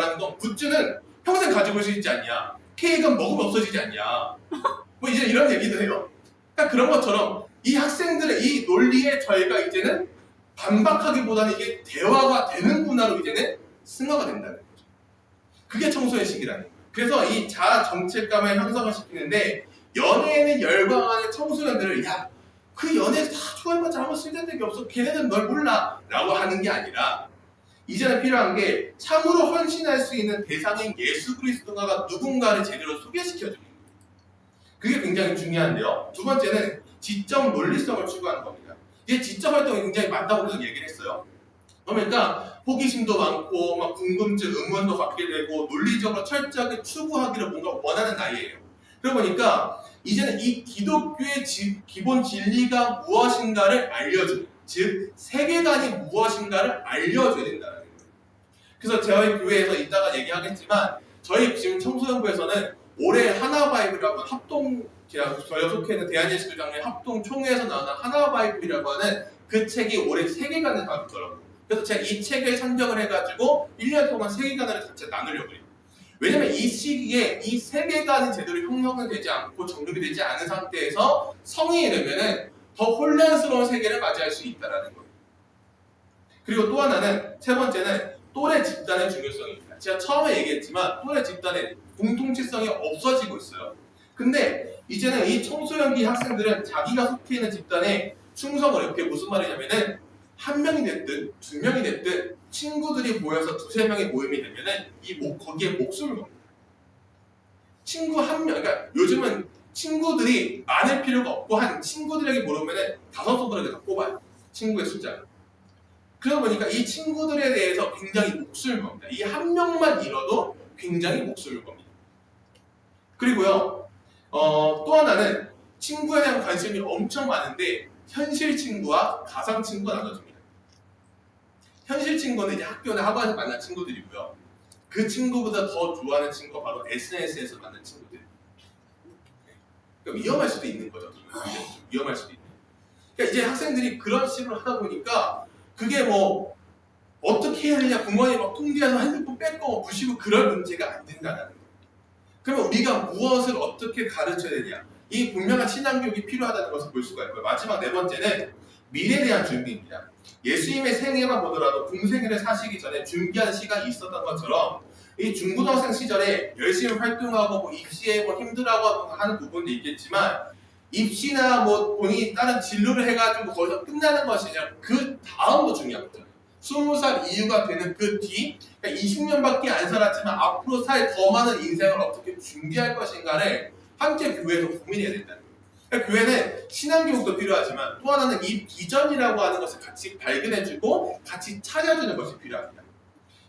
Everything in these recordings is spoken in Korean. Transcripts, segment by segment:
말하는 건 굿즈는 평생 가지고 있을 수 있지 않냐, 케이크는 먹으면 없어지지 않냐, 뭐 이제 이런 얘기도 해요. 그러니까 그런 것처럼 이 학생들의 이 논리에 저희가 이제는 반박하기보다는 이게 대화가 되는구나로 이제는 승화가 된다는 거죠. 그게 청소년 시기라는 거예요. 그래서 이 자아 정체감을 형성을 시키는데, 연애에는 열광하는 청소년들을 야, 그 연애에서 다 좋아해봤자 아무 쓸데없는 적이 없어, 걔네들은 널 몰라 라고 하는 게 아니라, 이제는 필요한 게 참으로 헌신할 수 있는 대상인 예수 그리스도가 누군가를 제대로 소개시켜주는 거예요. 그게 굉장히 중요한데요. 두 번째는 지적 논리성을 추구하는 겁니다. 이게 지적 활동이 굉장히 많다고 계속 얘기를 했어요. 그러니까 호기심도 많고 막 궁금증, 의문도 갖게 되고 논리적으로 철저하게 추구하기를 뭔가 원하는 나이예요. 그러다 보니까 이제는 이 기독교의 기본 진리가 무엇인가를 알려주는, 즉 세계관이 무엇인가를 알려줘야 된다는 거예요. 그래서 저희 교회에서 이따가 얘기하겠지만, 저희 지금 청소년부에서는 올해 하나바이블이라고 하는 합동, 저희가 속해 있는 대한예수교장의 합동 총회에서 나오는 하나바이블이라고 하는 그 책이 올해 세계관을 다루더라고요. 그래서 제가 이 책을 선정을 해가지고 1년 동안 세계관을 같이 나누려고 해요. 왜냐면 이 시기에 이 세계관이 제대로 형성이 되지 않고 정립이 되지 않은 상태에서 성인이 되면은 더 혼란스러운 세계를 맞이할 수 있다는 거예요. 그리고 또 하나는, 세 번째는 또래 집단의 중요성입니다. 제가 처음에 얘기했지만 또래 집단의 공통체성이 없어지고 있어요. 근데 이제는 이 청소년기 학생들은 자기가 속해 있는 집단에 충성을 해요. 그게 무슨 말이냐면은, 한 명이 됐든 두 명이 됐든 친구들이 모여서 두세 명의 모임이 되면은 거기에 목숨을 겁니다. 친구 한 명, 그러니까 요즘은 친구들이 많을 필요가 없고 한 친구들에게 물으면은 5손가락에 다 뽑아요. 친구의 숫자를. 그러다 보니까 이 친구들에 대해서 굉장히 목숨을 겁니다. 이 한 명만 잃어도 굉장히 목숨을 겁니다. 그리고요, 또 하나는 친구에 대한 관심이 엄청 많은데 현실 친구와 가상 친구가 나눠집니다. 현실 친구는 이제 학교나 학원에서 만난 친구들이고요. 그 친구보다 더 좋아하는 친구가 바로 SNS에서 만난 친구들. 그러니까 위험할 수도 있는 거죠. 위험할 수도 있는. 그러니까 이제 학생들이 그런 식으로 하다 보니까 그게 뭐 어떻게 해야 되냐, 부모님이 막 통제해서 핸드폰 뺏고 부시고 그럴 문제가 안 된다는 거예요. 그러면 우리가 무엇을 어떻게 가르쳐야 되냐, 이 분명한 신앙교육이 필요하다는 것을 볼 수가 있고요. 마지막 네 번째는 미래에 대한 준비입니다. 예수님의 생애만 보더라도 공생애를 사시기 전에 준비한 시간이 있었던 것처럼 이 중고등학생 시절에 열심히 활동하고 뭐 입시에 뭐 힘들어하고 하는 부분도 있겠지만, 입시나 뭐 본인이 다른 진로를 해가지고 거기서 끝나는 것이 아니라 그 다음도 중요한 거죠. 20살 이후가 되는 그 뒤, 그러니까 20년밖에 안 살았지만 앞으로 살 더 많은 인생을 어떻게 준비할 것인가를 함께 교회에서 고민해야 된다는 거예요. 그러니까 교회는 신앙교육도 필요하지만 또 하나는 이 비전이라고 하는 것을 같이 발견해주고 같이 찾아주는 것이 필요합니다.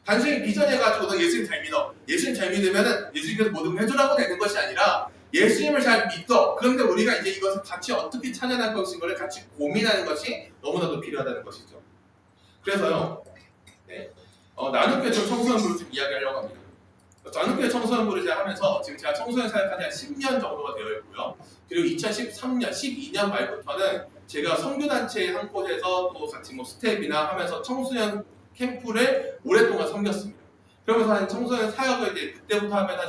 단순히 비전해가지고 너 예수님 잘 믿어, 예수님 잘 믿으면은 예수님께서 모든 걸 해주라고 되는 것이 아니라, 예수님을 잘 믿어, 그런데 우리가 이제 이것을 같이 어떻게 찾아낼 것인가를 같이 고민하는 것이 너무나도 필요하다는 것이죠. 그래서요, 나눔교회 청소년부를 좀 이야기하려고 합니다. 나눔교회 청소년부를 제가 하면서 지금 제가 청소년 사역한 지 한 10년 정도가 되어 있고요. 그리고 2013년, 12년 말부터는 제가 선교단체 한 곳에서 또 같이 뭐 스텝이나 하면서 청소년 캠프를 오랫동안 섬겼습니다. 그러면서 한 청소년 사역을 이제 그때부터 하면 한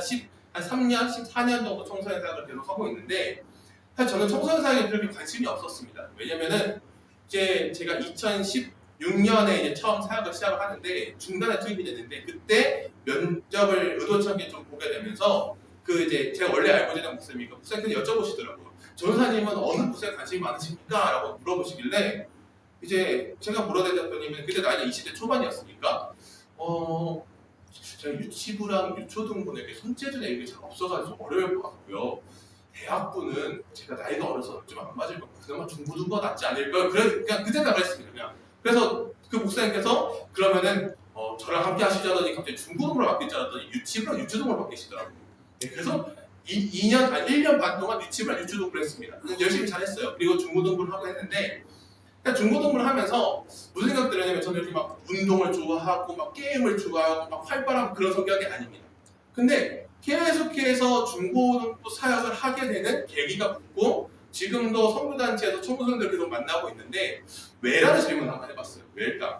3년, 14년 정도 청소년 사역을 계속 하고 있는데, 사실 저는 청소년 사역에 그렇게 관심이 없었습니다. 왜냐면은 이제 제가 2016년에 이제 처음 사역을 시작을 하는데 중간에 투입이 됐는데, 그때 면접을 의도치 않게 좀 보게 되면서 그 이제 제가 원래 알고 지낸 목사님이니까 목사님께서 여쭤보시더라고요. 전사님은 어느 부서에 관심이 많으십니까? 라고 물어보시길래 이제 제가 물어대답더니 그때 나이가 20대 초반이었으니까 제가 유치부랑 유초등부는 이렇게 손재주나 이게 잘 없어가지고 어려울 것 같고요. 대학부는 제가 나이가 어려서 좀 안 맞을 것 같아요. 그나마 중고등부가 낫지 않을까요? 그냥 그 생각을 했습니다. 그냥. 그래서 그 목사님께서 그러면은 저랑 함께 하시자더니 갑자기 중고등부로 바뀔 줄 알았더니 유치부랑 유초등부로 바뀌시더라고요. 그래서 1년 반 동안 유치부랑 유초등부를 했습니다. 열심히 잘했어요. 그리고 중고등부를 하고 했는데, 중고등부를 하면서 무슨 생각 들었냐면, 저는 이렇게 막 운동을 좋아하고 막 게임을 좋아하고 막 활발한 그런 성격이 아닙니다. 근데 계속해서 중고등부 사역을 하게 되는 계기가 붙고, 지금도 선교단체에서 청소년들 계속 만나고 있는데, 왜라는 질문을 한번 해봤어요. 왜일까?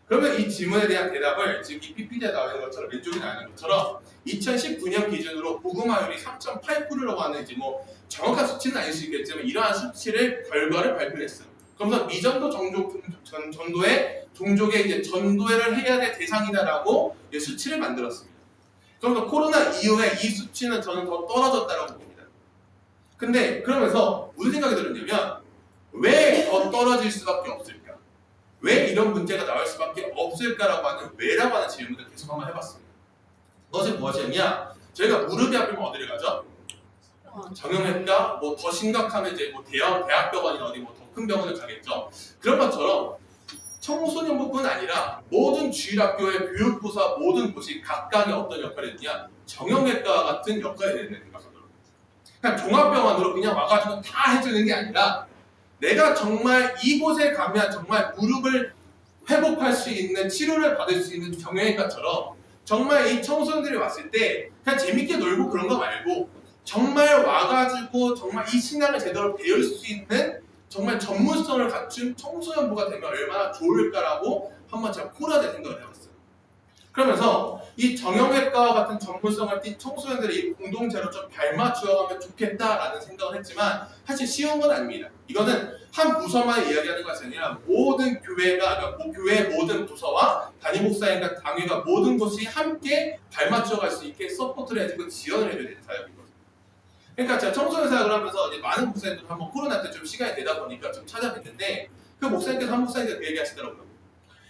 그러면 이 질문에 대한 대답을 지금 이 PPT에 나와 있는 것처럼 왼쪽에 나와 있는 것처럼 2019년 기준으로 고구마율이 3.8%라고 하는 이제 뭐 정확한 수치는 아닐 수 있겠지만 이러한 수치를 결과를 발표했어요. 그러면서 미전도 전도의 종족의 이제 전도를 해야 될 대상이다라고 수치를 만들었습니다. 그러니까 코로나 이후에 이 수치는 저는 더 떨어졌다라고 봅니다. 근데 그러면서 무슨 생각이 들었냐면 왜 더 떨어질 수밖에 없을까? 왜 이런 문제가 나올 수밖에 없을까라고 하는 왜라고 하는 질문을 계속 한번 해봤습니다. 그것이 무엇이냐? 저희가 무릎이 아프면 어디를 가죠? 정형외과, 뭐 더 심각하면 이제 뭐 대학병원이나 어디 뭐 더 큰 병원을 가겠죠. 그런 것처럼 청소년부뿐 아니라 모든 주일학교의 교육부서 모든 곳이 각각의 어떤 역할을 했냐? 정형외과 같은 역할을 했는 생각하더라고요. 그냥 종합병원으로 그냥 와가지고 다 해주는 게 아니라 내가 정말 이곳에 가면 정말 무릎을 회복할 수 있는 치료를 받을 수 있는 정형외과처럼 정말 이 청소년들이 왔을 때 그냥 재밌게 놀고 그런 거 말고 정말 와가지고 정말 이 신앙을 제대로 배울 수 있는 정말 전문성을 갖춘 청소년부가 되면 얼마나 좋을까라고 한번 제가 코라대 생각을 해봤어요. 그러면서 이 정형외과와 같은 전문성을 띈 청소년들이 공동체로 좀 발맞추어가면 좋겠다라는 생각을 했지만 사실 쉬운 건 아닙니다. 이거는 한 부서만 이야기하는 것이 아니라 모든 교회가, 그러니까 교회의 모든 부서와 담임 목사님과 당회가 모든 곳이 함께 발맞춰갈 수 있게 서포트를 해주고 지원을 해줘야 되는 사역이거든요. 그러니까 제가 청소년 사역을 하면서 이제 많은 목사님들 한번 코로나 때 좀 시간이 되다 보니까 좀 찾아뵀는데 그 목사님께서 한 목사님께서 그 얘기 하시더라고요.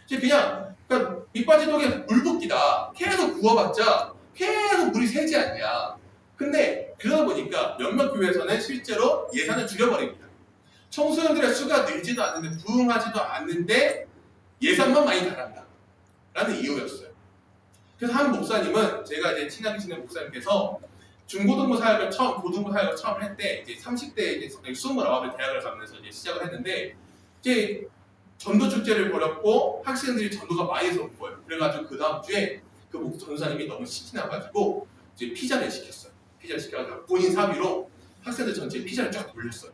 그냥 그러니까 밑빠지독에 물 붓기다. 계속 부어봤자 계속 물이 새지 않냐. 근데 그러다 보니까 몇몇 교회에서는 실제로 예산을 줄여버립니다. 청소년들의 수가 늘지도 않는데 부흥하지도 않는데 예산만 많이 달한다 라는 이유였어요. 그래서 한 목사님은 제가 이제 친하게 지낸 목사님께서 중고등부 사역을 고등부 사역을 처음 할 때 이제 30대에 이제 29에 대학을 가면서 이제 시작을 했는데 이제 전도 축제를 벌였고 학생들이 전도가 많이 해서 온 거예요. 그래가지고 그 다음 주에 그 전도사님이 너무 신이 나가지고 이제 피자를 시켰어요. 피자를 시켜가지고 본인 사비로 학생들 전체에 피자를 쫙 돌렸어요.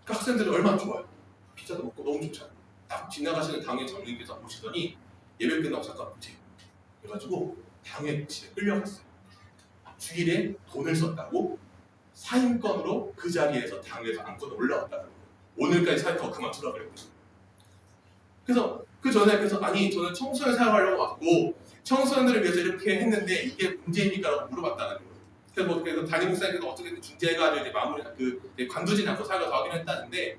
그 학생들은 얼마나 좋아요. 피자도 먹고 너무 좋잖아요. 딱 지나가시는 당회 장로님께서 보시더니 예배 끝나고 잠깐 보세요. 그래가지고 당회실에 끌려갔어요. 주일에 돈을 썼다고 사임권으로 그 자리에서 당회에서 안건을 올라왔다는 거예요. 오늘까지 사임 더 그만두라 그랬거든요. 그래서 그 전에 아니 저는 청소년 사용하려고 왔고 청소년들을 위해서 이렇게 했는데 이게 문제입니까? 라고 물어봤다는 거예요. 그래서 담임 목사님께서 어떻게든 중재해가지고 이제 마무리 관두진 않고 사역을 하긴 했다는데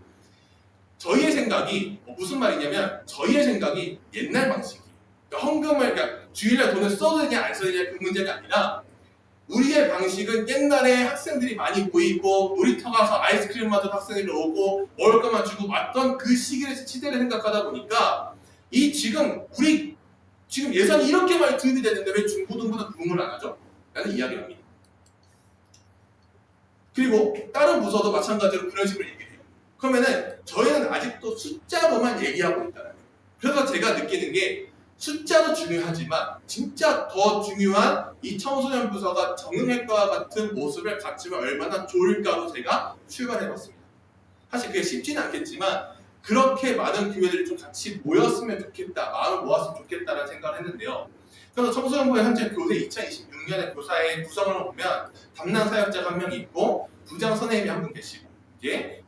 저희의 생각이 무슨 말이냐면 저희의 생각이 옛날 방식이에요. 그러니까 헌금을 주일날 돈을 써도 되냐 안 써도 되냐 그 문제가 아니라 우리의 방식은 옛날에 학생들이 많이 모이고 놀이터 가서 아이스크림 맞은 학생들이 오고 먹을 것만 주고 왔던 그 시대를 생각하다 보니까 우리 지금 예산이 이렇게 많이 투입이 됐는데 왜 중고등부는 부흥을 안 하죠? 라는 이야기를 합니다. 그리고 다른 부서도 마찬가지로 그런 식으로 얘기를 해요. 그러면은 저희는 아직도 숫자로만 얘기하고 있다는 거예요. 그래서 제가 느끼는 게 숫자도 중요하지만 진짜 더 중요한 이 청소년 부서가 정형외과와 같은 모습을 갖추면 얼마나 좋을까로 제가 출발해봤습니다. 사실 그게 쉽지는 않겠지만 그렇게 많은 교회들이 좀 같이 모였으면 좋겠다, 마음을 모았으면 좋겠다라는 생각을 했는데요. 그래서 청소년부의 현재 교세 2026년의 교사의 구성을 보면 담당 사역자가 한 명 있고 부장 선생님이 한 분 계시고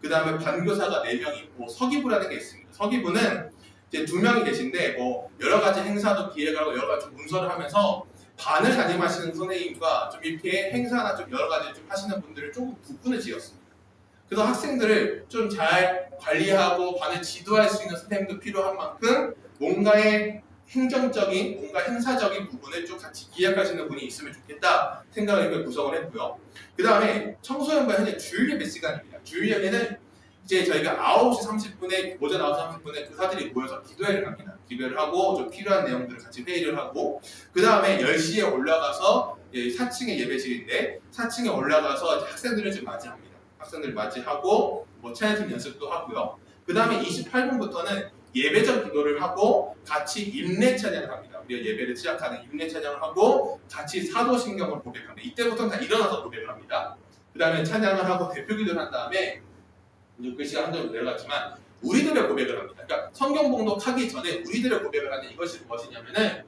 그 다음에 반교사가 4명 있고 서기부라는 게 있습니다. 서기부는 이제 2명이 계신데 뭐 여러 가지 행사도 기획하고 여러 가지 문서를 하면서 반을 담임하시는 선생님과 좀 이렇게 행사나 좀 여러 가지 좀 하시는 분들을 조금 구분을 지었습니다. 그래서 학생들을 좀 잘 관리하고 반을 지도할 수 있는 선생님도 필요한 만큼 뭔가의 행정적인, 뭔가 행사적인 부분을 좀 같이 기획하시는 분이 있으면 좋겠다 생각을 구성을 했고요. 그 다음에 청소년부 현재 주일 예배 시간입니다. 주일 예배는 이제 저희가 9시 30분에 오전 9시 30분에 교사들이 모여서 기도회를 합니다. 기도회를 하고 좀 필요한 내용들을 같이 회의를 하고 그 다음에 10시에 올라가서 4층의 예배실인데 4층에 올라가서 학생들을 좀 맞이합니다. 학생들을 맞이하고 뭐 찬양팀 연습도 하고요. 그 다음에 28분부터는 예배적 기도를 하고 같이 임내 찬양을 합니다. 우리가 예배를 시작하는 임내 찬양을 하고 같이 사도신경을 고백합니다. 이때부터는 다 일어나서 고백을 합니다. 그 다음에 찬양을 하고 대표 기도를 한 다음에 그 시간 한 점으로 내려갔지만 우리들의 고백을 합니다. 그러니까 성경 봉독하기 전에 우리들의 고백을 하는 이것이 무엇이냐면은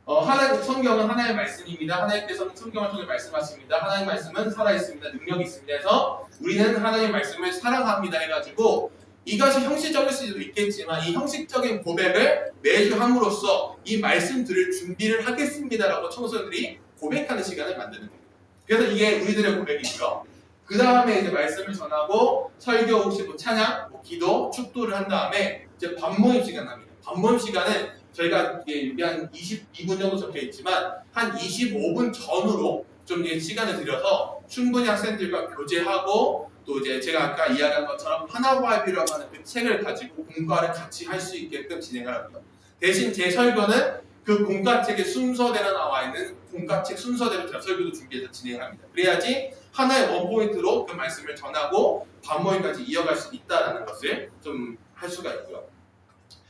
하나님, 성경은 하나님의 말씀입니다. 하나님께서는 성경을 통해 말씀하십니다. 하나님의 말씀은 살아있습니다. 능력이 있습니다. 해서 우리는 하나님의 말씀을 사랑합니다 해가지고 이것이 형식적일 수도 있겠지만 이 형식적인 고백을 매주 함으로써 이 말씀들을 준비를 하겠습니다라고 청소년들이 고백하는 시간을 만드는 겁니다. 그래서 이게 우리들의 고백이고요. 그 다음에 이제 말씀을 전하고 설교 혹시 뭐 찬양, 뭐 기도, 축도를 한 다음에 이제 밥모임 시간 합니다. 밥모임 시간은 저희가 이게 한 22분 정도 적혀 있지만 한 25분 전으로 좀 이제 시간을 들여서 충분히 학생들과 교제하고 또 이제 제가 아까 이야기한 것처럼 하나바이블이라고 하는 그 책을 가지고 공과를 같이 할 수 있게끔 진행을 합니다. 대신 제 설교는 그 공과책의 순서대로 나와 있는 공과책 순서대로 제가 설교도 준비해서 진행합니다. 그래야지 하나의 원포인트로 그 말씀을 전하고 반모임까지 이어갈 수 있다는 것을 좀 할 수가 있고요.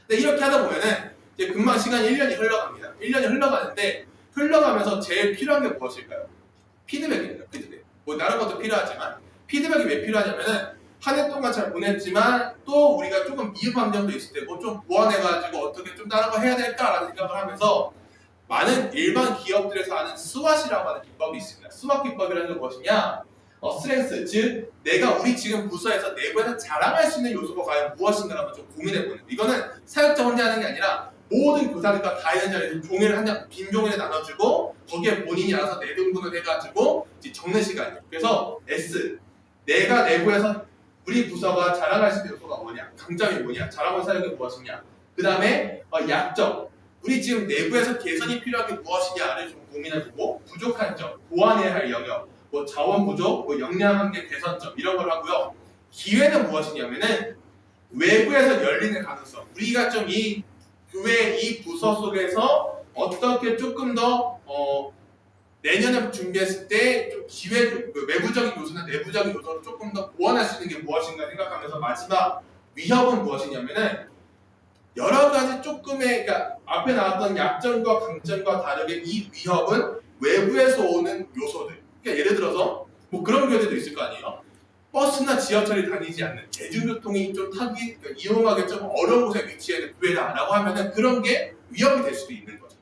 근데 이렇게 하다 보면은 이제 금방 시간이 1년이 흘러갑니다. 1년이 흘러가는데 흘러가면서 제일 필요한 게 무엇일까요? 피드백입니다. 피드백. 뭐 다른 것도 필요하지만 피드백이 왜 필요하냐면은 한 해 동안 잘 보냈지만 또 우리가 조금 미흡한 점도 있을 때 뭐 좀 보완해가지고 어떻게 좀 다른 거 해야 될까라는 생각을 하면서 많은 일반 기업들에서 하는 스왓이라고 하는 기법이 있습니다. 스왓 기법이라는 건 무엇이냐? 스트렝스, 즉 내가 우리 지금 부서에서 내부에서 자랑할 수 있는 요소가 과연 무엇인가라고 좀 고민해보는. 이거는 사역자 혼자 하는 게 아니라 모든 교사들과 다 있는 자리에서 종이를 한 장, 빈 종이를 나눠주고 거기에 본인이 알아서 내등분을 해가지고 이제 적는 시간이에요. 그래서 S, 내가 내부에서 우리 부서가 자랑할 수 있는 요소가 뭐냐, 강점이 뭐냐, 잘하고 사역이 무엇이냐. 그 다음에 약점, 우리 지금 내부에서 개선이 필요한 게 무엇이냐를 좀 고민해보고 부족한 점, 보완해야 할 영역, 뭐 자원 부족, 뭐 역량 한계 개선점 이런 걸 하고요. 기회는 무엇이냐면은 외부에서 열리는 가능성. 우리가 좀 이 교회 이 부서 속에서 어떻게 조금 더 내년에 준비했을 때 좀 기회, 외부적인 요소나 내부적인 요소를 조금 더 보완할 수 있는 게 무엇인가 생각하면서 마지막 위협은 무엇이냐면은 여러 가지 조금의, 그러니까 앞에 나왔던 약점과 강점과 다르게 이 위협은 외부에서 오는 요소들. 그러니까 예를 들어서 뭐 그런 교회들도 있을 거 아니에요. 버스나 지하철이 다니지 않는 대중교통이 좀 타기, 그러니까 이용하기 좀 어려운 곳에 위치해 있는 교회다라고 하면은 그런 게 위협이 될 수도 있는 거죠.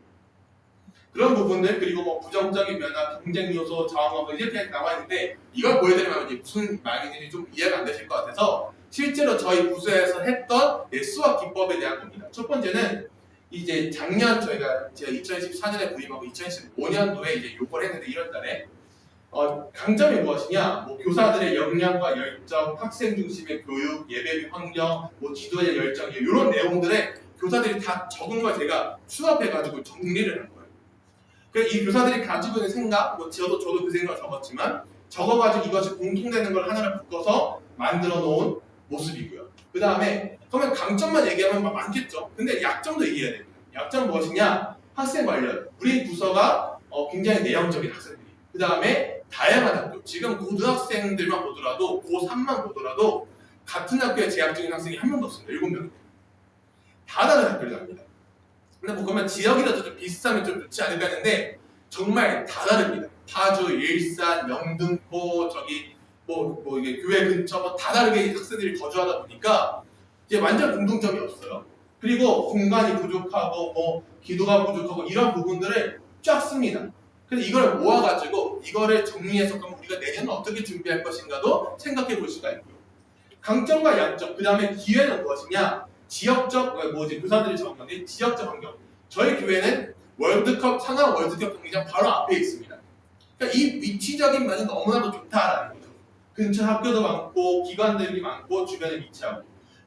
그런 부분들, 그리고 뭐 부정적인 면화, 경쟁 요소, 자원화 이렇게 나와 있는데 이걸 보여드리면 이제 무슨 말인지 좀 이해가 안 되실 것 같아서 실제로 저희 부서에서 했던 수학 기법에 대한 겁니다. 첫 번째는 이제 작년 제가 2014년에 부임하고 2015년도에 이제 요걸 했는데 1월달에 강점이 무엇이냐? 뭐 교사들의 역량과 열정, 학생 중심의 교육, 예배비 환경, 뭐 지도의 열정 이런 내용들에 교사들이 다 적은 걸 제가 수합해가지고 정리를 한 거예요. 그래서 이 교사들이 가지고 있는 생각, 뭐 저도 그 생각을 적었지만 적어가지고 이것이 공통되는 걸 하나를 묶어서 만들어 놓은 모습이고요. 그 다음에 그러면 강점만 얘기하면 많겠죠. 근데 약점도 얘기해야 됩니다. 약점 무엇이냐? 학생 관련. 우리 부서가 굉장히 내향적인 학생들이. 그 다음에 다양한 학교. 지금 고등학생들만 보더라도 고3만 보더라도 같은 학교에 재학 중인 학생이 한 명도 없습니다. 7명인데. 다 다른 학교를 다닙니다. 근데 뭐 그러면 지역이라도 좀 비슷하면 좀 좋지 않을까 했는데 정말 다 다릅니다. 파주, 일산, 영등포, 저기 뭐 이게 교회 근처 뭐 다 다르게 학생들이 거주하다 보니까 이제 완전 공통점이 없어요. 그리고 공간이 부족하고 뭐 기도가 부족하고 이런 부분들을 쫙 씁니다. 그래서 이걸 모아가지고 이거를 정리해서 그럼 우리가 내년은 어떻게 준비할 것인가도 생각해 볼 수가 있고요. 강점과 약점, 그 다음에 기회는 무엇이냐? 지역적, 뭐지 교사들이 적은 건데 지역적 환경. 저희 교회는 월드컵, 상암 월드컵 경기장 바로 앞에 있습니다. 그러니까 이 위치적인 면이 너무나도 좋다라는 거죠. 근처 학교도 많고 기관들이 많고 주변에 위치하고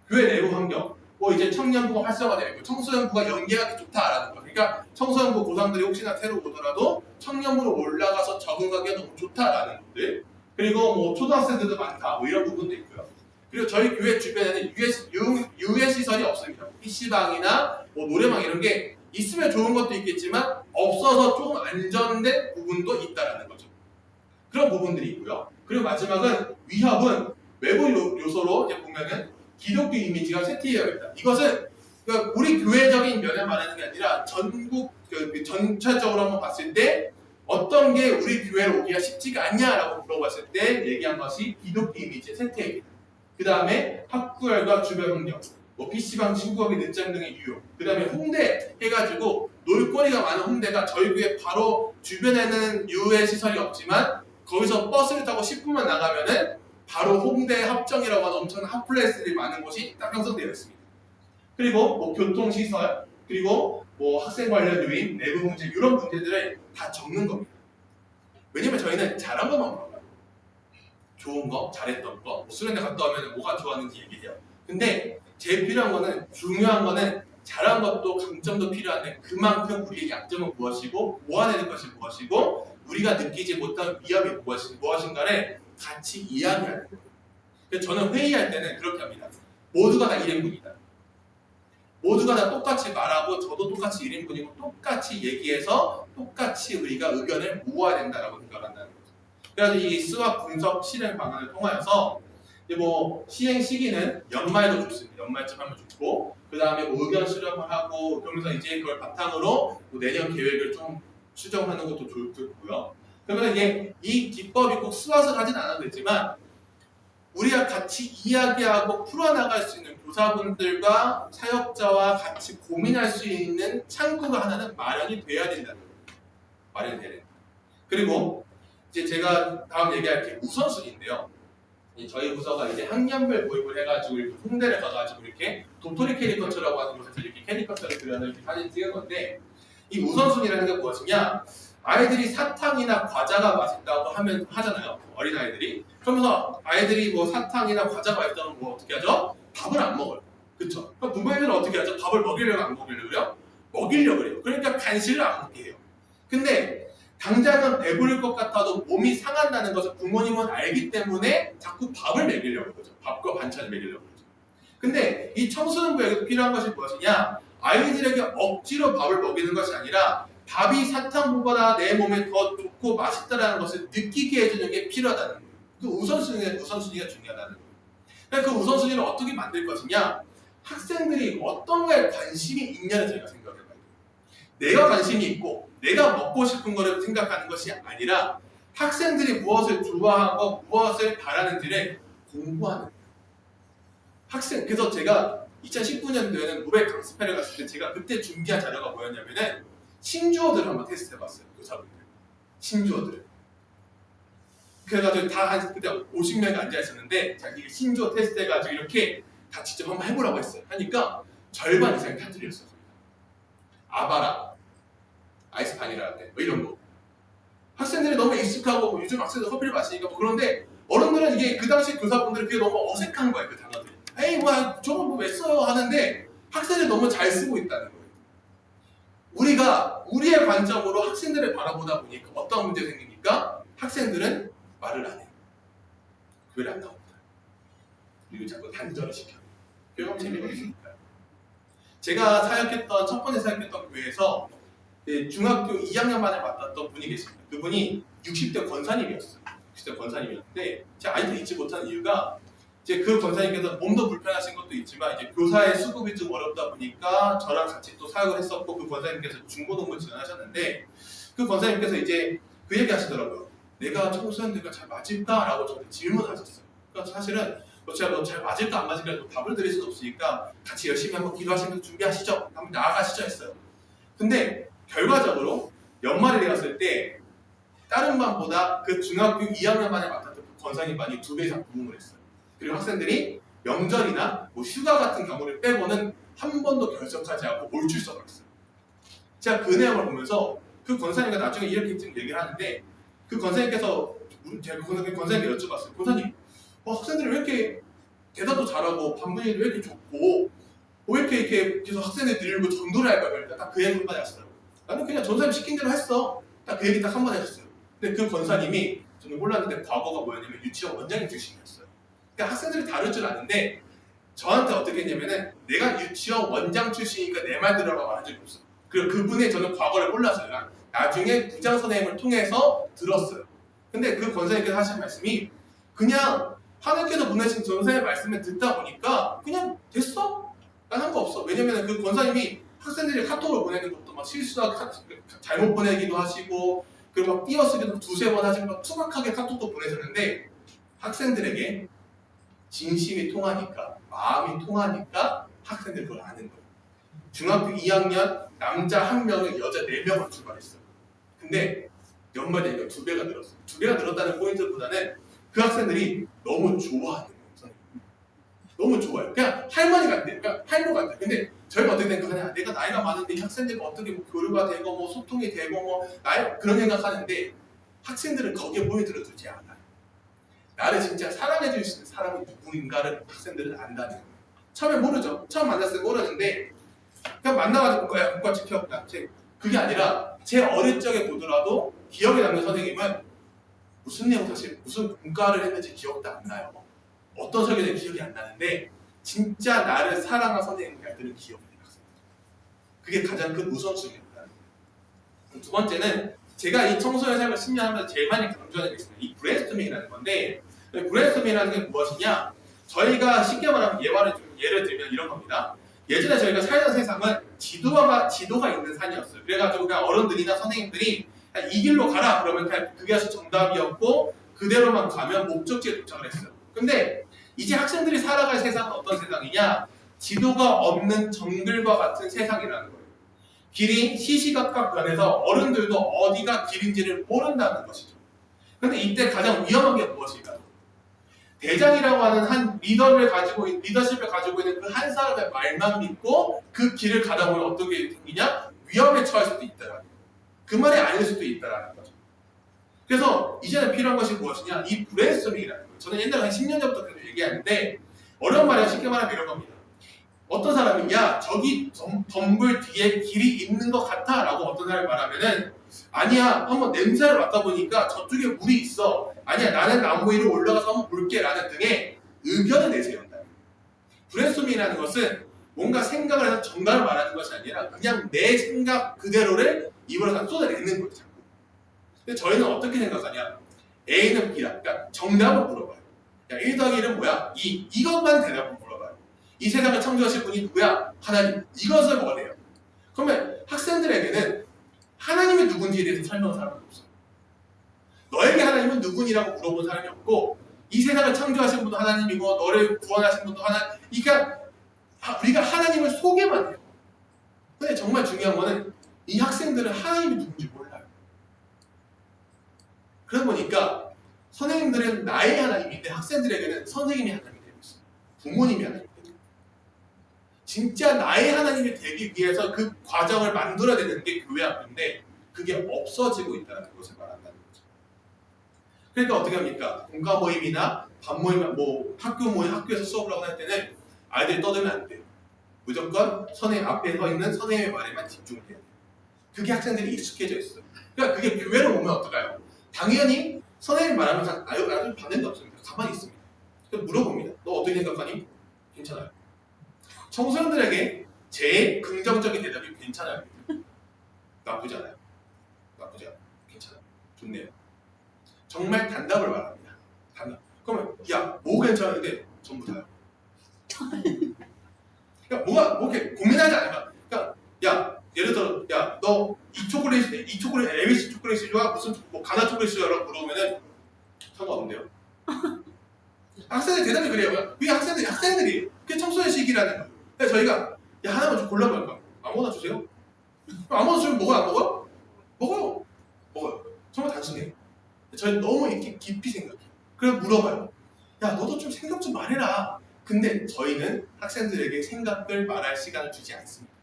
교회 내부 환경, 뭐 이제 청년부가 활성화되어 있고 청소년부가 연계하기 좋다라는 거. 그러니까 청소년부 고상들이 혹시나 새로 오더라도 청년부로 올라가서 적응하기가 너무 좋다라는 것들. 그리고 뭐 초등학생들도 많다, 뭐 이런 부분도 있고요. 그리고 저희 교회 주변에는 유해 시설이 없습니다. PC방이나 뭐 노래방 이런 게 있으면 좋은 것도 있겠지만 없어서 조금 안전된 부분도 있다라는 거죠. 그런 부분들이 있고요. 그리고 마지막은 위협은 외부 요소로 이제 보면은 기독교 이미지가 쇠퇴되어 있다. 이것은 그러니까 우리 교회적인 면을 말하는 게 아니라 전국 전체적으로 한번 봤을 때 어떤 게 우리 교회로 오기가 쉽지가 않냐라고 물어봤을 때 얘기한 것이 기독교 이미지의 쇠퇴입니다. 그 다음에 학구열과 주변 환경, 뭐 PC방 친구하기 늦잠 등의 유혹, 그 다음에 홍대 해가지고 놀거리가 많은 홍대가 저희 교회 바로 주변에는 유해 시설이 없지만 거기서 버스를 타고 10분만 나가면은 바로 홍대 합정이라고 하는 엄청난 핫플레이스들이 많은 곳이 딱 형성되어 있습니다. 그리고 뭐 교통시설, 그리고 뭐 학생 관련 요인, 내부 문제 이런 문제들을 다 적는 겁니다. 왜냐면 저희는 잘한 것만 물어봐요. 좋은 거, 잘했던 거, 뭐 수련회 갔다 오면 뭐가 좋았는지 얘기해요. 근데 제일 필요한 거는, 중요한 거는 잘한 것도 강점도 필요한데 그만큼 우리의 약점은 무엇이고 모아내는 것이 무엇이고 우리가 느끼지 못한 위험이 무엇인가를 같이 이야기하는 거예요. 그래서 저는 회의할 때는 그렇게 합니다. 모두가 다 1인분이다. 모두가 다 똑같이 말하고 저도 똑같이 1인분이고 똑같이 얘기해서 똑같이 우리가 의견을 모아야 된다고 생각한다는 거죠. 그래서 이 수학 분석 실행 방안을 통하여서 뭐 시행 시기는 연말도 좋습니다. 연말쯤 하면 좋고 그 다음에 뭐 의견 수렴을 하고 그러면서 이제 그걸 바탕으로 뭐 내년 계획을 좀 수정하는 것도 좋고요. 그러면 이제 이 기법이 꼭 수학을 하진 않아도 되지만 우리가 같이 이야기하고 풀어나갈 수 있는 교사분들과 사역자와 같이 고민할 수 있는 창구가 하나는 마련이 돼야 된다는 거예요. 마련이 돼야 된다. 그리고 이제 제가 다음 얘기할 게 우선순위인데요. 저희 부서가 이제 학년별 모임을 해가지고 이렇게 홍대를 가가지고 이렇게 도토리 캐리커처라고 하는 곳에서 이렇게 캐리커처를 그려는 이렇게 사진 찍은 건데 이 우선순위라는 게 무엇이냐? 아이들이 사탕이나 과자가 맛있다고 하잖아요. 어린아이들이. 그러면서 아이들이 뭐 사탕이나 과자가 맛있다면 뭐 어떻게 하죠? 밥을 안 먹어요. 그쵸? 그럼 부모님들은 어떻게 하죠? 밥을 먹이려고 안 먹이려고요? 먹이려고 해요. 그러니까 간식을 안 먹게 해요. 근데 당장은 배부를 것 같아도 몸이 상한다는 것을 부모님은 알기 때문에 자꾸 밥을 먹이려고 그러죠. 밥과 반찬을 먹이려고 그러죠. 근데 이 청소년부에게 필요한 것이 무엇이냐? 아이들에게 억지로 밥을 먹이는 것이 아니라 밥이 사탕보다 내 몸에 더 좋고 맛있다는 것을 느끼게 해주는 게 필요하다는 거예요. 그 우선순위가 중요하다는 거예요. 그러니까 그 우선순위를 어떻게 만들 것이냐? 학생들이 어떤 거에 관심이 있냐를 저희가 생각해봐야 돼요. 내가 관심이 있고 내가 먹고 싶은 거를 생각하는 것이 아니라 학생들이 무엇을 좋아하고 무엇을 바라는지를 공부하는 거예요. 그래서 제가 2019년도에는 무백 강습회를 갔을 때 제가 그때 준비한 자료가 뭐였냐면은 신주어들을 한번 테스트 해봤어요. 교사분들. 신주어들을. 그래가지고 다 그때 50명이 앉아있었는데 이게 신주어 테스트 해가지고 이렇게 다 직접 한번 해보라고 했어요. 하니까 절반 이상이 다 틀렸어요. 아바라, 아이스 바닐라 라떼 뭐 이런 거. 학생들이 너무 익숙하고 뭐 요즘 학생들 커피를 마시니까 뭐 그런데 어른들은 이게 그 당시 교사분들은 그게 너무 어색한 거예요. 그 단어들이. 에이 뭐야 저거 뭐 왜 써요 하는데 학생들이 너무 잘 쓰고 있다는 거예요. 우리가 우리의 관점으로 학생들을 바라보다 보니까 어떤 문제가 생기니까 학생들은 말을 안 해요. 교회를 안 나옵니다. 그리고 자꾸 단절을 시켜요. 교회가 재미가 없으니까. 제가 첫 번째 사역했던 교회에서 중학교 2학년 만에 만났던 분이 계십니다. 그분이 60대 권사님이었어요. 60대 권사님이었는데 제가 아직도 잊지 못하는 이유가 이제 그 권사님께서 몸도 불편하신 것도 있지만 이제 교사의 수급이 좀 어렵다 보니까 저랑 같이 또 사역을 했었고 그 권사님께서 중고등부 지원하셨는데 그 권사님께서 이제 그 얘기 하시더라고요. 내가 청소년들과 잘 맞을까라고 저한테 질문하셨어요. 그러니까 사실은 제가 뭐 잘 맞을까 안 맞을까 답을 드릴 수도 없으니까 같이 열심히 한번 기도하시면서 준비하시죠. 한번 나아가시죠 했어요. 근데 결과적으로 연말에 갔을 때 다른 반보다 그 중학교 2학년 만에 맡았던 그 권사님 반이 2배 이상 부흥을 했어요. 그리고 학생들이 명절이나 뭐 휴가 같은 경우를 빼고는 한 번도 결석하지 않고 올 출석을 했어요. 제가 그 내용을 보면서 그 권사님과 나중에 이렇게 얘기를 하는데 그 권사님께서 제가 그 권사님께 여쭤봤어요. 권사님, 학생들이 왜 이렇게 대답도 잘하고 반분위기도 왜 이렇게 좋고 왜 이렇게 계속 학생들 늘고 전도를 할까? 그러니까 딱 그 얘기 한마디 하셨어요. 나는 그냥 전사님 시킨 대로 했어. 딱 그 얘기 딱 한마디 하셨어요. 근데 그 권사님이 저는 몰랐는데 과거가 뭐였냐면 유치원 원장님 출신이었어요. 그러니까 학생들이 다를 줄 아는데 저한테 어떻게 했냐면은 내가 유치원 원장 출신이니까 내 말 들으라고 한 적이 없어요. 그리고 그분의 저는 과거를 몰랐어요. 나중에 부장 선생님을 통해서 들었어요. 근데 그 권사님께서 하신 말씀이 그냥 하나님께서 보내신 전사의 말씀을 듣다 보니까 그냥 됐어? 난 한 거 없어. 왜냐면 그 권사님이 학생들이 카톡을 보내는 것도 막 실수하고 잘못 보내기도 하시고 그리고 막 띄어쓰기도 두세 번 하시고 막 투박하게 카톡도 보내셨는데 학생들에게 진심이 통하니까, 마음이 통하니까 학생들이 그걸 아는 거예요. 중학교 2학년 남자 1명을 여자 4명을 출발했어요. 근데 연말에 2배가 늘었어요. 2배가 늘었다는 포인트보다는 그 학생들이 너무 좋아하는 거예요. 너무 좋아요. 그냥 할머니 같대. 그냥 할머 같대. 근데 저희가 어떻게 생각하냐? 내가 나이가 많은데 이 학생들이 어떻게 뭐 교류가 되고 뭐 소통이 되고 뭐 나이 그런 생각하는데 학생들은 거기에 포인트를 두지 않아요. 나를 진짜 사랑해 줄 수 있는 사람이 누구인가를 학생들은 안다는 거예요. 처음에 모르죠. 처음 만났을 때 모르는데 그냥 만나가지고 국가 지켰다. 그게 아니라 제 어릴 적에 보더라도 기억에 남는 선생님은 무슨 내용 사실 무슨 문과를 했는지 기억도 안 나요. 어떤 설계는 기억이 안 나는데 진짜 나를 사랑한 선생님들은 기억이 나요. 그게 가장 큰 우선순위입니다. 두 번째는 제가 이 청소년 삶을 10년 하면서 제일 많이 강조하는 게 있습니다. 이 브레인스토밍이라는 건데 브레인스토밍이라는 게 무엇이냐? 저희가 쉽게 말하면 예를 들면 이런 겁니다. 예전에 저희가 살던 세상은 지도가 있는 산이었어요. 그래가지고 그냥 어른들이나 선생님들이 그냥 이 길로 가라 그러면 그냥 그게 정답이었고 그대로만 가면 목적지에 도착을 했어요. 근데 이제 학생들이 살아갈 세상은 어떤 세상이냐? 지도가 없는 정글과 같은 세상이라는 거예요. 길이 시시각각 변해서 어른들도 어디가 길인지를 모른다는 것이죠. 근데 이때 가장 위험한 게 무엇일까요? 대장이라고 하는 한 리더십을 가지고 있는 그 한 사람의 말만 믿고 그 길을 가다 보면 어떻게 생기냐? 위험에 처할 수도 있다라는 거예요. 그 말이 아닐 수도 있다라는 거죠. 그래서 이제는 필요한 것이 무엇이냐? 이 브레인스토밍이라는 거예요. 저는 옛날에 한 10년 전부터 계속 얘기하는데 어려운 말이야 쉽게 말하면 이런 겁니다. 어떤 사람이 야 저기 덤불 뒤에 길이 있는 것 같아 라고 어떤 사람이 말하면은 아니야 한번 냄새를 맡아보니까 저쪽에 물이 있어 아니야 나는 나무 위로 올라가서 한번 볼게 라는 등의 의견을 내세운다. 브레인스토밍이라는 것은 뭔가 생각을 해서 정답을 말하는 것이 아니라 그냥 내 생각 그대로를 입으로 쏟아내는 거죠. 근데 저희는 어떻게 생각하냐? A는 B라. 그러니까 정답을 물어봐요. 야, 1 더하기 1은 뭐야? 2. 이것만 대답을 물어봐요. 이 세상을 창조하실 분이 누구야? 하나님. 이것을 원해요. 그러면 학생들에게는 하나님이 누군지에 대해서 설명한 사람은 없어요. 너에게 하나님은 누구니라고 물어본 사람이 없고 이 세상을 창조하신 분도 하나님이고 너를 구원하신 분도 하나님. 그러니까 우리가 하나님을 소개만 해요. 근데 정말 중요한 거는 이 학생들은 하나님이 누군지 몰라요. 그러다 보니까 선생님들은 나의 하나님인데 학생들에게는 선생님이 하나님이 되고 있어요. 부모님이 하나님이 되고 있어요. 진짜 나의 하나님이 되기 위해서 그 과정을 만들어야 되는 게 교회 학교인데 그게 없어지고 있다는 것을 말한다는 거죠. 그러니까 어떻게 합니까? 공과 모임이나 반 모임, 학교 모임, 학교에서 수업을 하고 할 때는 아이들이 떠들면 안 돼요. 무조건 선생님 앞에 서 있는 선생님의 말에만 집중해야 돼요. 그게 학생들이 익숙해져 있어요. 그러니까 그게 교회로 오면 어떨까요? 당연히 선생님 말하면 아주 반응이 없습니다. 가만히 있습니다. 그래서 물어봅니다. 너 어떻게 생각하니? 괜찮아요. 청소년들에게 제일 긍정적인 대답이 괜찮아요. 나쁘지 않아요. 나쁘지 않아요. 괜찮아요. 좋네요. 정말 단답을 말합니다. 단답. 그러면 야, 뭐 괜찮은데 전부 다요. 그러니까 뭐 이렇게 고민하지 않아요. 그러니까 야, 예를 들어 야, 너 이 초콜릿 ABC 초콜릿이 좋아? 무슨 뭐 가나 초콜릿이 좋아?라고 물어보면은 상관없는데요. 학생들 대답이 그래요. 그게 학생들이 그게 청소년 시기라는 거예요. 그래서 저희가 야 하나만 좀 골라볼까? 아무거나 주세요. 아무거나 주면 먹어요, 안 먹어요? 먹어요. 정말 단순해요. 저희 너무 이렇게 깊이 생각해요. 그래서 물어봐요. 야 너도 좀 생각 좀 말해라. 근데 저희는 학생들에게 생각을 말할 시간을 주지 않습니다.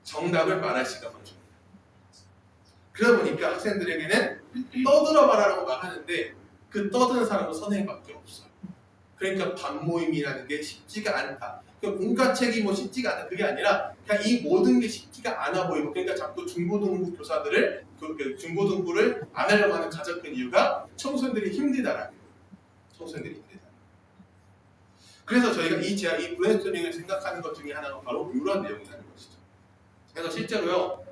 정답을 말할 시간만 줍니다. 그러다 보니까 학생들에게는 떠들어 말하라고 말하는데 그 떠드는 사람은 선생님밖에 없어요. 그러니까 반모임이라는 게 쉽지가 않다. 문과책이 뭐 쉽지가 않다. 그게 아니라 그냥 이 모든 게 쉽지가 않아 보이고 그러니까 자꾸 중고등부 교사들을 중고등부를 안 하려고 하는 가장 큰 이유가 청소년들이 힘들다라는 거예요. 청소년들이 힘들다. 그래서 저희가 이 브레인스토밍을 생각하는 것 중에 하나가 바로 이런 내용이라는 것이죠. 그래서 실제로요.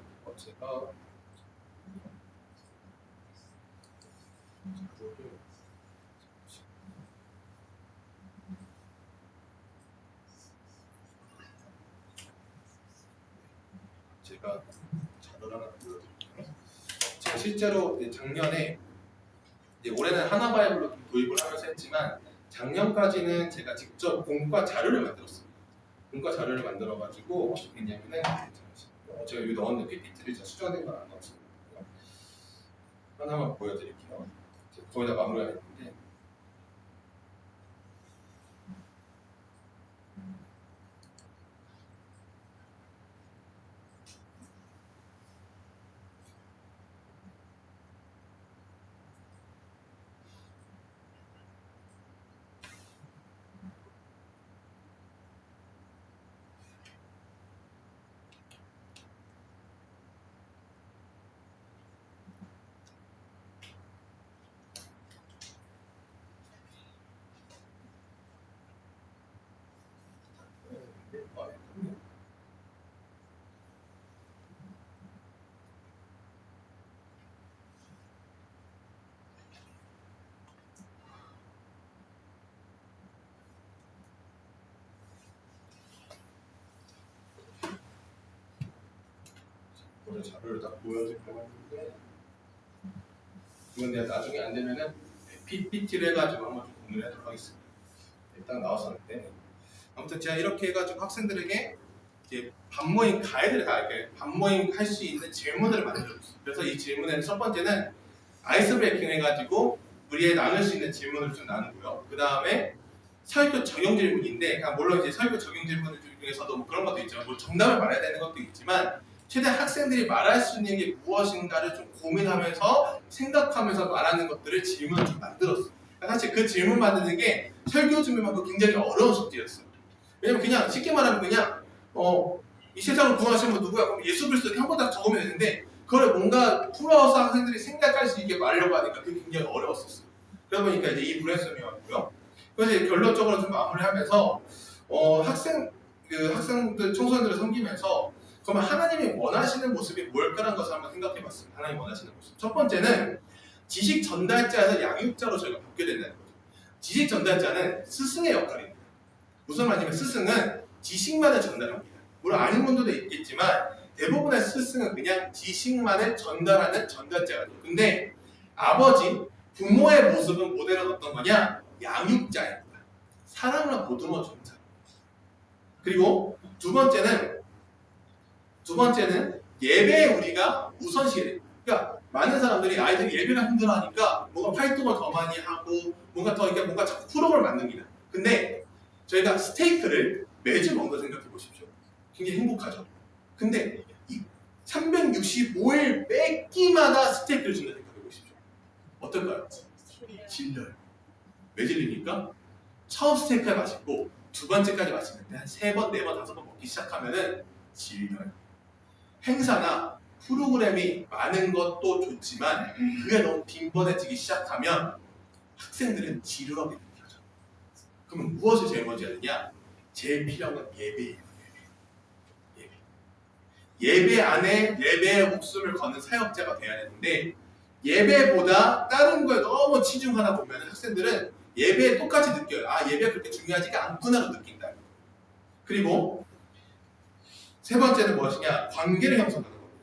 제가 자료를 하나 보여드릴게요. 제가 실제로 작년에 올해는 하나바이블로 도입을 하면서 했지만 작년까지는 제가 직접 공과 자료를 만들었어요. 공과 자료를 만들어가지고 어떻게 했냐면은 제가 여기 넣었는데 PPT를 제가 수정된 건 안 넣었어요. 하나만 보여드릴게요. 거의 다 마무리가 됐는데 오늘 자료를 다 보여드리려고 했는데 이건 내가 나중에 안 되면은 PPT를 해가지고 한번 좀 공유를 하도록 하겠습니다. 일단 나왔었는데 아무튼 제가 이렇게 해가지고 학생들에게 이제 반모임 가이드를 다 이렇게 반모임 할 수 있는 질문들을 만들어줬어요. 그래서 이 질문에는 첫 번째는 아이스 브레이킹 해가지고 우리의 나눌 수 있는 질문을 좀 나누고요. 그 다음에 설교 적용 질문인데, 물론 이제 설교 적용 질문 중에서도 뭐 그런 것도 있죠. 뭐 정답을 말해야 되는 것도 있지만 최대한 학생들이 말할 수 있는 게 무엇인가를 좀 고민하면서 생각하면서 말하는 것들을 질문을 좀 만들었어요. 사실 그 질문 만드는 게 설교 준비만큼 굉장히 어려운 숙제였어요. 왜냐면 그냥 쉽게 말하면 그냥 이 세상을 구원하신 분 누구야? 그럼 예수 그리스도 이렇게 한 번 딱 적으면 되는데 그걸 뭔가 풀어서 학생들이 생각할 수 있게 말하려고 하니까 그게 굉장히 어려웠었어요. 그러다 보니까 이제 이 브레인스토밍이었고요. 그래서 이제 결론적으로 좀 마무리하면서 학생들 청소년들을 섬기면서 그러면 하나님이 원하시는 모습이 뭘까라는 것을 한번 생각해봤습니다. 하나님 원하시는 모습. 첫 번째는 지식 전달자에서 양육자로 저희가 바뀌게 된다는 거죠. 지식 전달자는 스승의 역할입니다. 무슨 말이냐면 스승은 지식만을 전달합니다. 물론 아닌 분들도 있겠지만 대부분의 스승은 그냥 지식만을 전달하는 전달자가 돼요. 근데 아버지, 부모의 모습은 모델은 어떤 거냐? 양육자입니다. 사랑을 보듬어 주는 사람. 그리고 두 번째는 예배에 우리가 우선시해야 됩니다. 그러니까 많은 사람들이 아이들이 예배가 힘들어하니까 뭔가 활동을 더 많이 하고 뭔가 자꾸 프로그램을 만듭니다. 근데 저희가 스테이크를 매주 먹는 거 생각해 보십시오. 굉장히 행복하죠. 근데 이 365일 매 끼마다 스테이크를 준다 생각해 보십시오. 어떨까요? 질려요. 왜 질립니까? 처음 스테이크가 맛있고 두 번째까지 맛있는데 한 3번, 4번, 5번 먹기 시작하면은 질려요. 행사나 프로그램이 많은 것도 좋지만 그게 너무 빈번해지기 시작하면 학생들은 지루하게 느껴져. 그러면 무엇을 제일 먼저 해야 되냐? 제일 필요한 건 예배예요. 예배 안에 예배의 목숨을 거는 사역자가 돼야 되는데 예배보다 다른 거에 너무 치중하다 보면 학생들은 예배에 똑같이 느껴요. 아, 예배가 그렇게 중요하지가 않구나로 느낀다. 그리고 세 번째는 무엇이냐? 관계를 형성하는 겁니다.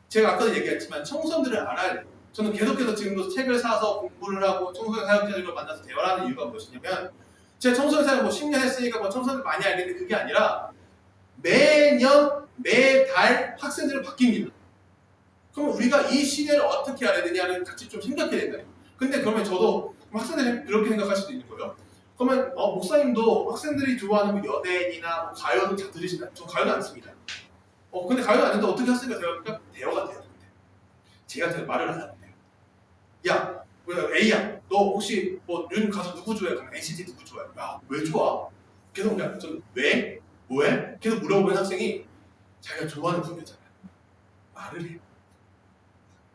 제가 아까도 얘기했지만 청소년들을 알아야 돼요. 저는 계속해서 지금도 책을 사서 공부를 하고 청소년 사역자들과 만나서 대화를 하는 이유가 무엇이냐면 제가 청소년 사역 10년 했으니까 청소년들 많이 알겠는데 그게 아니라 매년, 매달 학생들은 바뀝니다. 그럼 우리가 이 시대를 어떻게 알아야 되냐를 같이 좀 생각해야 된다. 근데 그러면 저도 학생들이 그렇게 생각할 수도 있는 거예요. 그러면 목사님도 학생들이 좋아하는 뭐 연예인이나 뭐 가요도 다 들으시나요? 저 가요는 안 씁니다. 근데 가요는 안 했는데 어떻게 학생과 대화합니까? 대화가 돼요. 제가 말을 안 하면 돼요. 야, A야, 너 혹시 뭐 요즘 가수 누구 좋아해? 그럼 NCT 누구 좋아해? 야, 왜 좋아? 계속 그냥 왜? 뭐해? 계속 물어보면 학생이 자기가 좋아하는 분야잖아요. 말을 해요.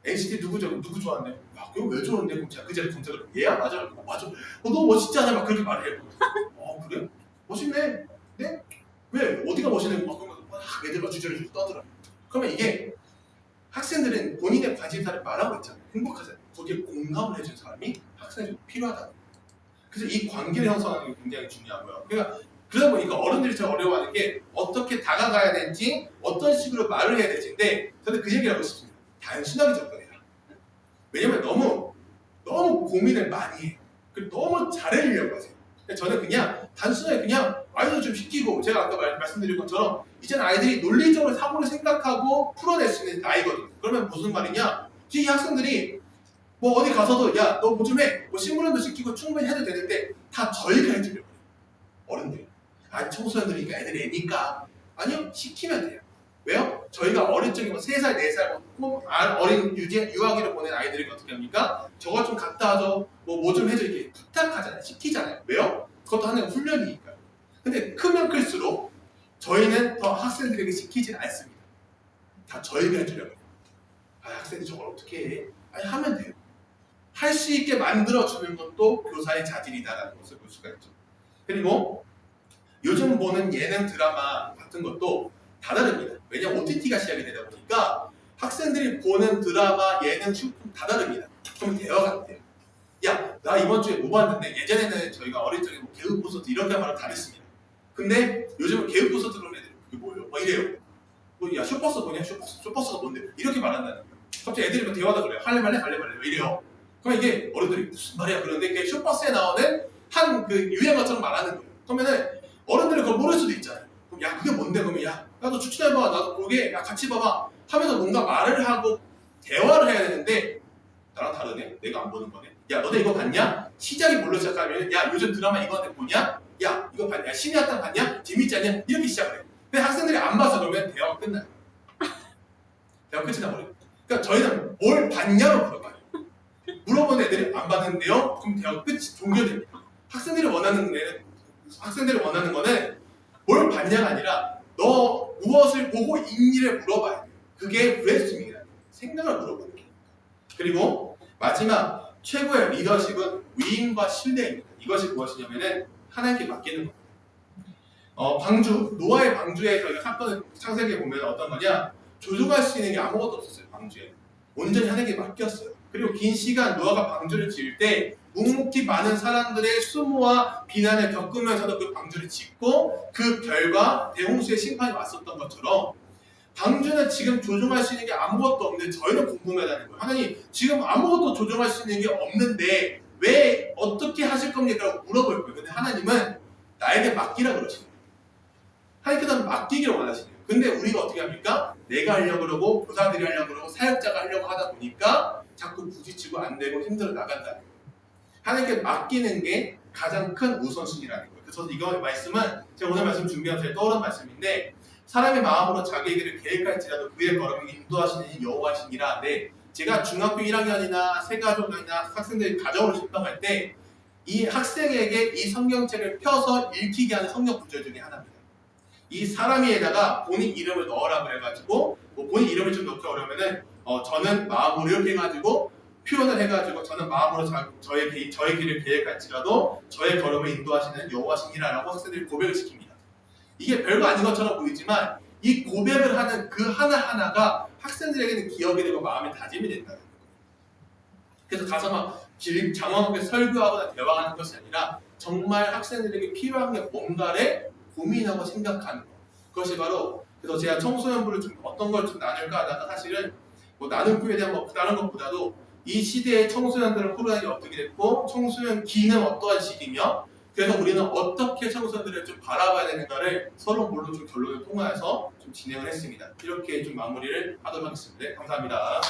NCT 누구 좋아하는데? 야, 그거 왜 좋아하는데? 그럼 제가 그 자리에 검색을 얘야? 맞아. 맞아. 너 멋있지 않아? 막 그렇게 말해요. 그래? 멋있네. 네? 왜? 어디가 멋있네? 막 그러면 애들 막 주저를 떠들어요. 그러면 이게 학생들은 본인의 관심사를 말하고 있잖아요. 행복하잖아요. 거기에 공감을 해주는 사람이 학생이 필요하다. 그래서 이 관계를 형성하는 게 굉장히 중요하고요. 그러다 보니까 어른들이 제일 어려워하는 게 어떻게 다가가야 될지, 어떤 식으로 말을 해야 될지인데 저는 그 얘기를 하고 싶습니다. 단순하게 접근해라. 왜냐면 너무 고민을 많이 해요. 그리고 너무 잘해주려고 하세요. 저는 그냥 단순하게 그냥 아이들 좀 시키고 제가 아까 말씀드린 것처럼 이제는 아이들이 논리적으로 사고를 생각하고 풀어낼 수 있는 나이거든요. 그러면 무슨 말이냐? 이 학생들이 뭐 어디 가서도 야 너 뭐 좀 해. 뭐 심부름도 시키고 충분히 해도 되는데 다 저희가 해주려고 해요. 어른들. 아니 청소년들이니까 애들이 애니까. 아니요. 시키면 돼요. 왜요? 저희가 어릴 적에 뭐 3살, 4살 어린 유아기를 보낸 아이들이 어떻게 합니까? 저거 좀 갖다 줘, 뭐 좀 해줘 이렇게 부탁하잖아요. 시키잖아요. 왜요? 그것도 하나의 훈련이니까요. 근데 크면 클수록 저희는 더 학생들에게 시키진 않습니다. 다 저희가 해주려고 해요. 아 학생들이 저걸 어떻게 해? 아니 하면 돼요. 할 수 있게 만들어주는 것도 교사의 자질이다라는 것을 볼 수가 있죠. 그리고 요즘 보는 예능 드라마 같은 것도 다 다릅니다. 왜냐면 OTT가 시작이 되다 보니까 학생들이 보는 드라마, 예능, 쇼핑 다 다릅니다. 좀 대화 같아요. 야, 나 이번 주에 뭐 봤는데 예전에는 저희가 어릴 적에 뭐 개그 콘서트 이런 게 말을 다 했습니다. 근데 요즘은 개그 콘서트 그런 애들 그게 뭐예요? 막 이래요. 뭐, 야, 쇼버스 뭐냐? 쇼버스가 뭔데? 이렇게 말한다는 거예요. 갑자기 애들이 막 대화도 그래요. 할래 말래 할래 말래 왜 이래요? 그럼 이게 어른들이 무슨 말이야? 그런데 그게 쇼버스에 나오는 한 그 유행어처럼 말하는 거예요. 그러면은 어른들이 그걸 모를 수도 있잖아요. 그럼 야 그게 뭔데? 그러면 야 나도 추천해봐. 나도 보게. 야 같이 봐봐. 하면서 뭔가 말을 하고 대화를 해야 되는데 나랑 다르네. 내가 안 보는 거네. 야 너네 이거 봤냐? 시작이 뭘로 시작하면 야 요즘 드라마 이거 보냐? 야 이거 봤냐? 신의 한탄 봤냐? 재밌지 않냐? 이렇게 시작을 해요. 근데 학생들이 안 봐서 그러면 대화가 끝나요. 대화 끝이 나버려요. 그러니까 저희는 뭘 봤냐로 물어봐요. 물어본 애들이 안 봤는데요? 그럼 대화가 끝이 종료됩니다. 학생들이 원하는 거는 뭘 봤냐가 아니라 너 무엇을 보고 있니를 물어봐야 돼요. 그게 브레스밍이라는 거예요. 생각을 물어보는 게. 그리고 마지막 최고의 리더십은 위임과 신뢰입니다. 이것이 무엇이냐면은 하나님께 맡기는 겁니다. 노아의 방주에 저희가 사건을 창세기에 보면 어떤 거냐? 조종할 수 있는 게 아무것도 없었어요. 방주에. 온전히 하나님께 맡겼어요. 그리고 긴 시간 노아가 방주를 지을 때 묵묵히 많은 사람들의 수모와 비난을 겪으면서도 그 방주를 짓고 그 결과 대홍수의 심판이 왔었던 것처럼 방주는 지금 조종할 수 있는 게 아무것도 없는데 저희는 궁금하다는 거예요. 하나님 지금 아무것도 조종할 수 있는 게 없는데 왜 어떻게 하실 겁니까? 라고 물어볼 거예요. 근데 하나님은 나에게 맡기라 그러시는 거예요. 하나님께서는 맡기기를 원하시네요. 근데 우리가 어떻게 합니까? 내가 하려고 그러고 교사들이 하려고 그러고 사역자가 하려고 하다 보니까 자꾸 부딪히고 안 되고 힘들어 나간다는 거예요. 하나님께 맡기는 게 가장 큰 우선순위라는 거예요. 그래서 이거 말씀은 제가 오늘 말씀 준비하면서 제가 떠오른 말씀인데 사람의 마음으로 자기에게를 계획할지라도 그의 걸음을 인도하시는 여호와시니라. 네, 제가 중학교 1학년이나 새가족이나 학생들이 가정으로 집방할 때 이 학생에게 이 성경책을 펴서 읽히게 하는 성경 구절 중에 하나입니다. 이 사람이에다가 본인 이름을 넣으라 그래가지고 뭐 본인 이름을 좀 넣기 어려우면은 저는 마음으로 이렇게 해가지고 표현을 해가지고 저는 마음으로 저의 길을 계획할지라도 저의 걸음을 인도하시는 여호와시니라라고 학생들이 고백을 시킵니다. 이게 별거 아닌 것처럼 보이지만 이 고백을 하는 그 하나하나가 학생들에게는 기억이 되고 마음의 다짐이 된다는 거예요. 그래서 가서 막 장황하게 설교하거나 대화하는 것이 아니라 정말 학생들에게 필요한 게 뭔가를 고민하고 생각하는 것. 그것이 바로 그래서 제가 청소년부를 좀 어떤 걸 좀 나눌까 하다가 사실은 뭐 나눌 표에 대한 뭐 다른 것보다도 이 시대의 청소년들의 호르몬이 어떻게 됐고 청소년 기는 어떠한 시기며 그래서 우리는 어떻게 청소년들을 좀 바라봐야 되는가를 서로 물론 좀 결론을 통해서 좀 진행을 했습니다. 이렇게 좀 마무리를 하도록 하겠습니다. 네, 감사합니다.